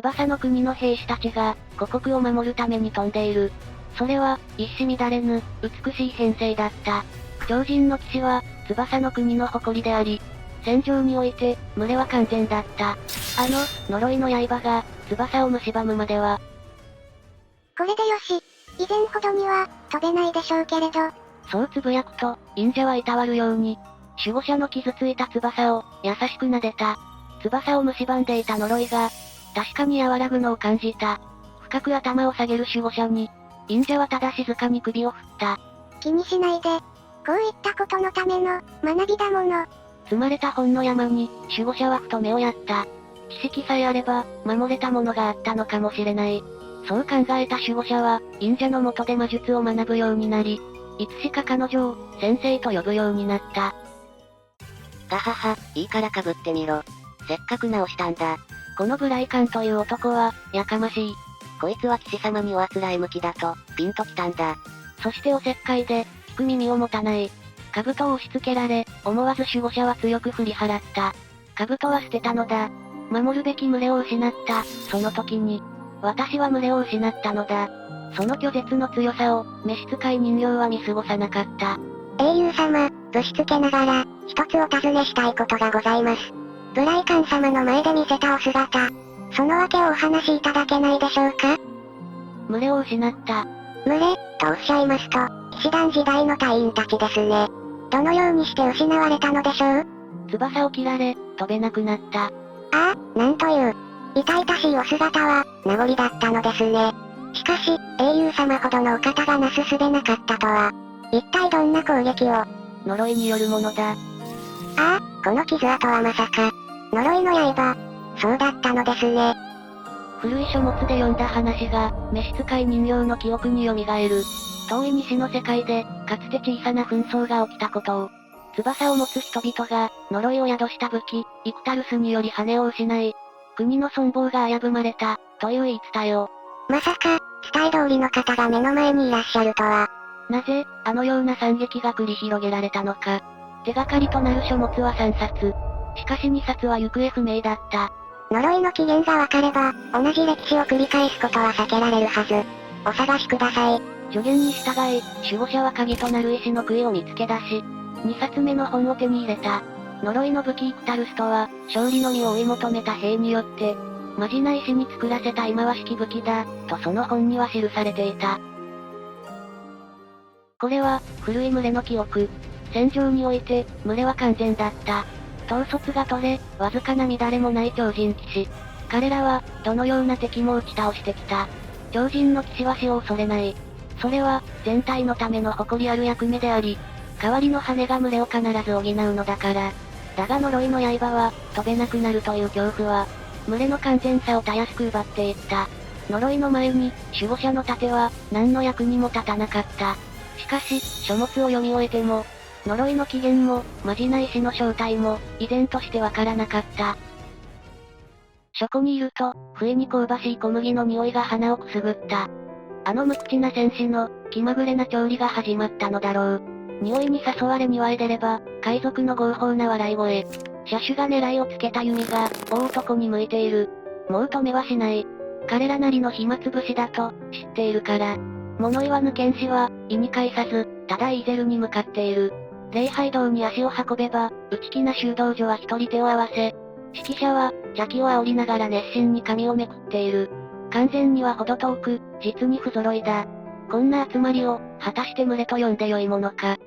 翼の国の兵士たちが、故国を守るために飛んでいる。それは、一糸乱れぬ、美しい編成だった。超人の騎士は、翼の国の誇りであり、戦場において、群れは完全だった。呪いの刃が、翼を蝕むまでは。これでよし。以前ほどには、飛べないでしょうけれど。そうつぶやくと、忍者はいたわるように、守護者の傷ついた翼を、優しく撫でた。翼を蝕んでいた呪いが、確かに和らぐのを感じた。深く頭を下げる守護者に、忍者はただ静かに首を振った。気にしないで。こういったことのための、学びだもの。積まれた本の山に、守護者はふと目をやった。知識さえあれば、守れたものがあったのかもしれない。そう考えた守護者は、忍者の下で魔術を学ぶようになり、いつしか彼女を、先生と呼ぶようになった。ガハハ、いいから被ってみろ。せっかく直したんだ。このブライカンという男は、やかましい。こいつは騎士様におあつらい向きだと、ピンときたんだ。そしておせっかいで、聞く耳を持たない。兜を押し付けられ、思わず守護者は強く振り払った。兜は捨てたのだ。守るべき群れを失った、その時に。私は群れを失ったのだ。その拒絶の強さを、召使い人形は見過ごさなかった。英雄様、ぶしつけながら、一つお尋ねしたいことがございます。ブライカン様の前で見せたお姿。その訳をお話しいただけないでしょうか？群れを失った。群れ、とおっしゃいますと、騎士団時代の隊員たちですね。どのようにして失われたのでしょう？翼を切られ、飛べなくなった。ああ、なんという。痛々しいお姿は、名残だったのですね。しかし、英雄様ほどのお方がなすすべなかったとは。一体どんな攻撃を？呪いによるものだ。ああ、この傷跡はまさか。呪いの刃。そうだったのですね。古い書物で読んだ話が、召使い人形の記憶に蘇る。遠い西の世界で、かつて小さな紛争が起きたことを。翼を持つ人々が、呪いを宿した武器、イクタルスにより羽を失い、国の存亡が危ぶまれた、という言い伝えを。まさか、伝え通りの方が目の前にいらっしゃるとは。なぜ、あのような惨劇が繰り広げられたのか。手がかりとなる書物は3冊。しかし2冊は行方不明だった。呪いの起源がわかれば、同じ歴史を繰り返すことは避けられるはず。お探しください。助言に従い、守護者は鍵となる石の杭を見つけ出し、2冊目の本を手に入れた。呪いの武器イクタルスとは、勝利のみを追い求めた兵によって、まじない石に作らせた忌まわしき武器だ、とその本には記されていた。これは、古い群れの記憶。戦場において、群れは完全だった。統率が取れ、わずかな乱れもない超人騎士。彼らは、どのような敵も打ち倒してきた。超人の騎士は死を恐れない。それは、全体のための誇りある役目であり、代わりの羽が群れを必ず補うのだから。だが呪いの刃は、飛べなくなるという恐怖は、群れの完全さをたやすく奪っていった。呪いの前に、守護者の盾は、何の役にも立たなかった。しかし、書物を読み終えても、呪いの起源も、まじない石の正体も、依然としてわからなかった。そこにいると、不意に香ばしい小麦の匂いが鼻をくすぐった。あの無口な戦士の、気まぐれな調理が始まったのだろう。匂いに誘われ庭へ出れば、海賊の合法な笑い声。車種が狙いをつけた弓が、大男に向いている。もう止めはしない。彼らなりの暇つぶしだと、知っているから。物言わぬ剣士は、意に介さず、ただイーゼルに向かっている。礼拝堂に足を運べば、内気な修道女は一人手を合わせ、指揮者は、邪気を煽りながら熱心に髪をめくっている。完全には程遠く、実に不揃いだ。こんな集まりを、果たして群れと呼んでよいものか。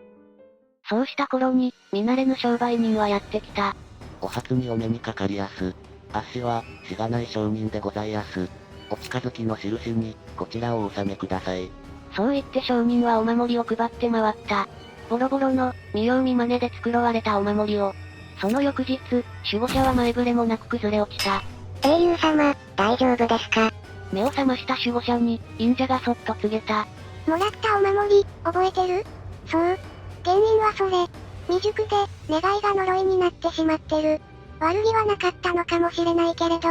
そうした頃に、見慣れぬ商売人はやってきた。お初にお目にかかりやす。あっしは、しがない商人でございやす。お近づきの印に、こちらをお納めください。そう言って商人はお守りを配って回った。ボロボロの、見よう見まねで繕われたお守りを。その翌日、守護者は前触れもなく崩れ落ちた。英雄様、大丈夫ですか？目を覚ました守護者に、忍者がそっと告げた。もらったお守り、覚えてる？そう。原因はそれ。未熟で、願いが呪いになってしまってる。悪気はなかったのかもしれないけれど、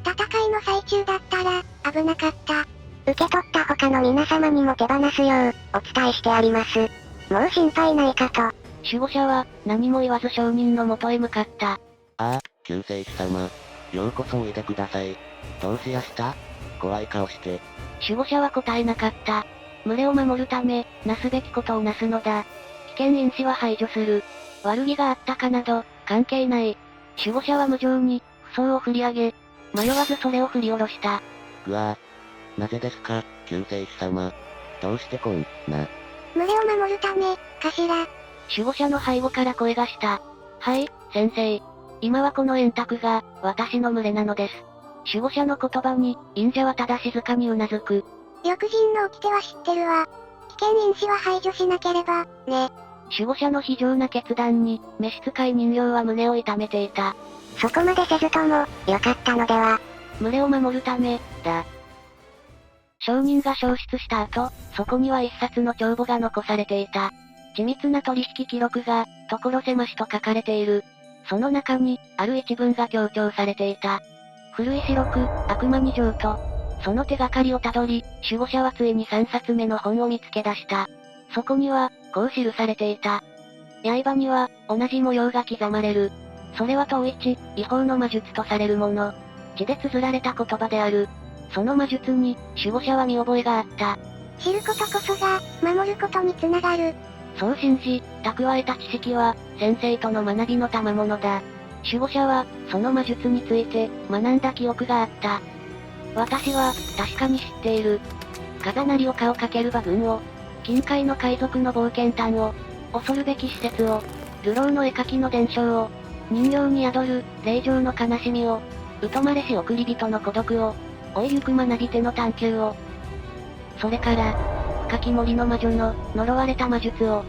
戦いの最中だったら、危なかった。受け取った他の皆様にも手放すよう、お伝えしてあります。もう心配ないかと。守護者は、何も言わず商人の元へ向かった。ああ、救世主様。ようこそおいでください。どうしやした？怖い顔して。守護者は答えなかった。群れを守るため、なすべきことをなすのだ。危険因子は排除する。悪気があったかなど、関係ない。守護者は無情に、不相を振り上げ、迷わずそれを振り下ろした。ぐわぁ。なぜですか、救世主様。どうしてこんな。群れを守るため、かしら。守護者の背後から声がした。はい、先生。今はこの円卓が、私の群れなのです。守護者の言葉に、忍者はただ静かにうなずく。翼人の掟は知ってるわ。危険因子は排除しなければ、ね。守護者の非常な決断に、召使い人形は胸を痛めていた。そこまでせずとも、よかったのでは。群れを守るため、だ。商人が消失した後、そこには一冊の帳簿が残されていた。緻密な取引記録が、所狭しと書かれている。その中に、ある一文が強調されていた。古い記録、悪魔二条と、その手がかりをたどり、守護者はついに3冊目の本を見つけ出した。そこには、こう記されていた。刃には、同じ模様が刻まれる。それは統一、違法の魔術とされるもの。血で綴られた言葉である。その魔術に、守護者は見覚えがあった。知ることこそが、守ることにつながる。そう信じ、蓄えた知識は、先生との学びの賜物だ。守護者は、その魔術について、学んだ記憶があった。私は、確かに知っている。風鳴り丘をかける馬群を、近海の海賊の冒険譚を、恐るべき施設を、流浪の絵描きの伝承を、人形に宿る、霊場の悲しみを、疎まれし送り人の孤独を、追いゆく学び手の探求を、それから、深き森の魔女の、呪われた魔術を。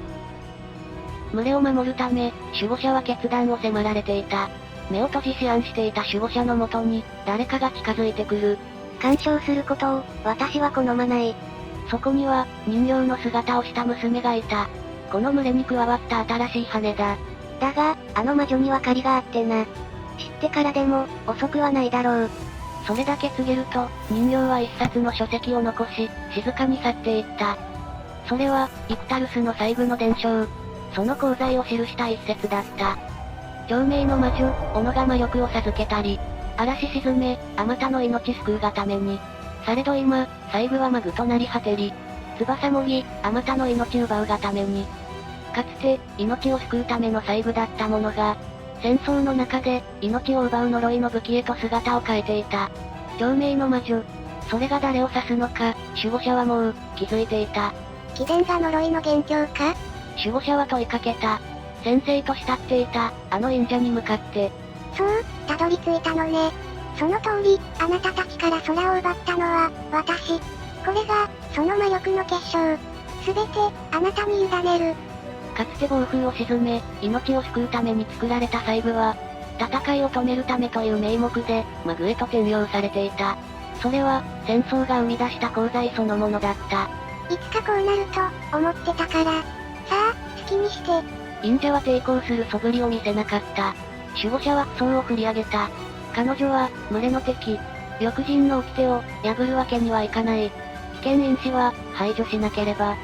群れを守るため、守護者は決断を迫られていた。目を閉じ思案していた守護者のもとに、誰かが近づいてくる。干渉することを、私は好まない。そこには、人形の姿をした娘がいた。この群れに加わった新しい羽だ。だが、あの魔女には借りがあってな。知ってからでも、遅くはないだろう。それだけ告げると、人形は一冊の書籍を残し、静かに去っていった。それは、イクタルスの細部の伝承。その功罪を記した一節だった。長命の魔女、小野が魔力を授けたり、嵐沈め、あまたの命救うがために。されど今、細部はマグとなり果てり。翼もぎ、あまたの命奪うがために。かつて、命を救うための細部だったものが、戦争の中で、命を奪う呪いの武器へと姿を変えていた。長命の魔女。それが誰を指すのか、守護者はもう、気づいていた。貴殿が呪いの元凶か？守護者は問いかけた。先生と慕っていた、あの忍者に向かって。そう、たどり着いたのね。その通り、あなたたちから空を奪ったのは、私。これが、その魔力の結晶。すべて、あなたに委ねる。かつて暴風を鎮め、命を救うために作られた細部は、戦いを止めるためという名目で、マグへと転用されていた。それは、戦争が生み出した功罪そのものだった。いつかこうなると、思ってたから。さあ、好きにして。忍者は抵抗する素振りを見せなかった。守護者は不相を振り上げた。彼女は、群れの敵。翼人の掟を、破るわけにはいかない。危険因子は、排除しなければ。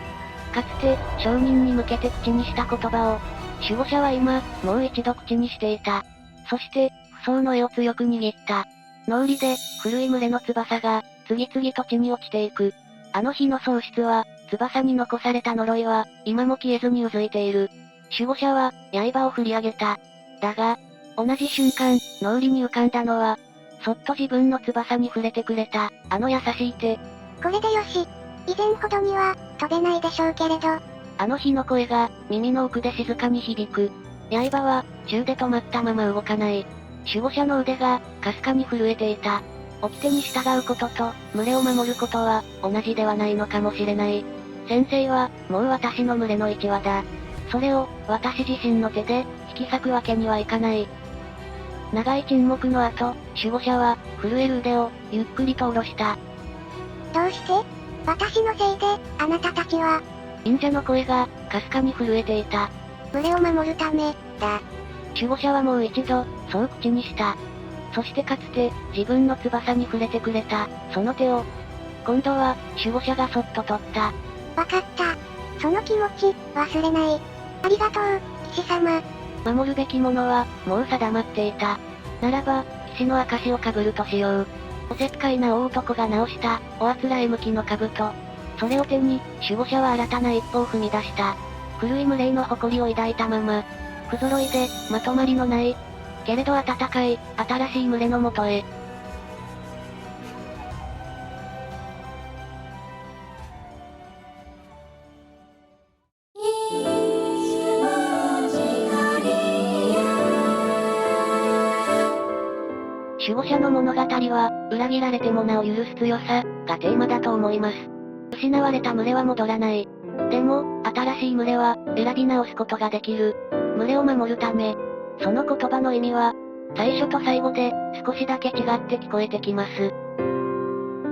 かつて、商人に向けて口にした言葉を、守護者は今、もう一度口にしていた。そして、不相の絵を強く握った。脳裏で、古い群れの翼が、次々と地に落ちていく。あの日の喪失は、翼に残された呪いは、今も消えずにうずいている。守護者は、刃を振り上げた。だが、同じ瞬間、脳裏に浮かんだのは、そっと自分の翼に触れてくれた、あの優しい手。これでよし。以前ほどには、飛べないでしょうけれど。あの日の声が、耳の奥で静かに響く。刃は、宙で止まったまま動かない。守護者の腕が、かすかに震えていた。掟に従うことと、群れを守ることは、同じではないのかもしれない。先生は、もう私の群れの一羽だ。それを、私自身の手で、引き裂くわけにはいかない。長い沈黙の後、守護者は、震える腕を、ゆっくりと下ろした。どうして？私のせいで、あなたたちは。忍者の声が、かすかに震えていた。群れを守るため、だ。守護者はもう一度、そう口にした。そしてかつて、自分の翼に触れてくれた、その手を。今度は、守護者がそっと取った。わかった。その気持ち、忘れない。ありがとう、騎士様。守るべきものは、もう定まっていた。ならば、騎士の証を被るとしよう。おせっかいな大男が直した、おあつらえ向きの兜。それを手に、守護者は新たな一歩を踏み出した。古い無礼の誇りを抱いたまま、不揃いで、まとまりのない、けれど温かい、新しい群れのもとへ。守護者の物語は、裏切られてもなお許す強さ、がテーマだと思います。失われた群れは戻らない。でも、新しい群れは、選び直すことができる。群れを守るため。その言葉の意味は、最初と最後で、少しだけ違って聞こえてきます。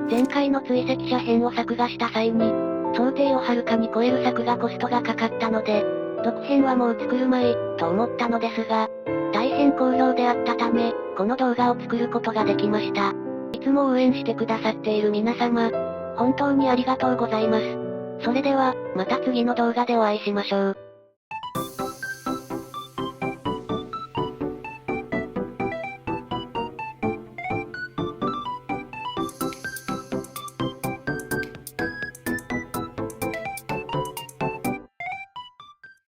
前回の追跡者編を作画した際に、想定をはるかに超える作画コストがかかったので、続編はもう作るまい、と思ったのですが、大変好評であったため、この動画を作ることができました。いつも応援してくださっている皆様、本当にありがとうございます。それでは、また次の動画でお会いしましょう。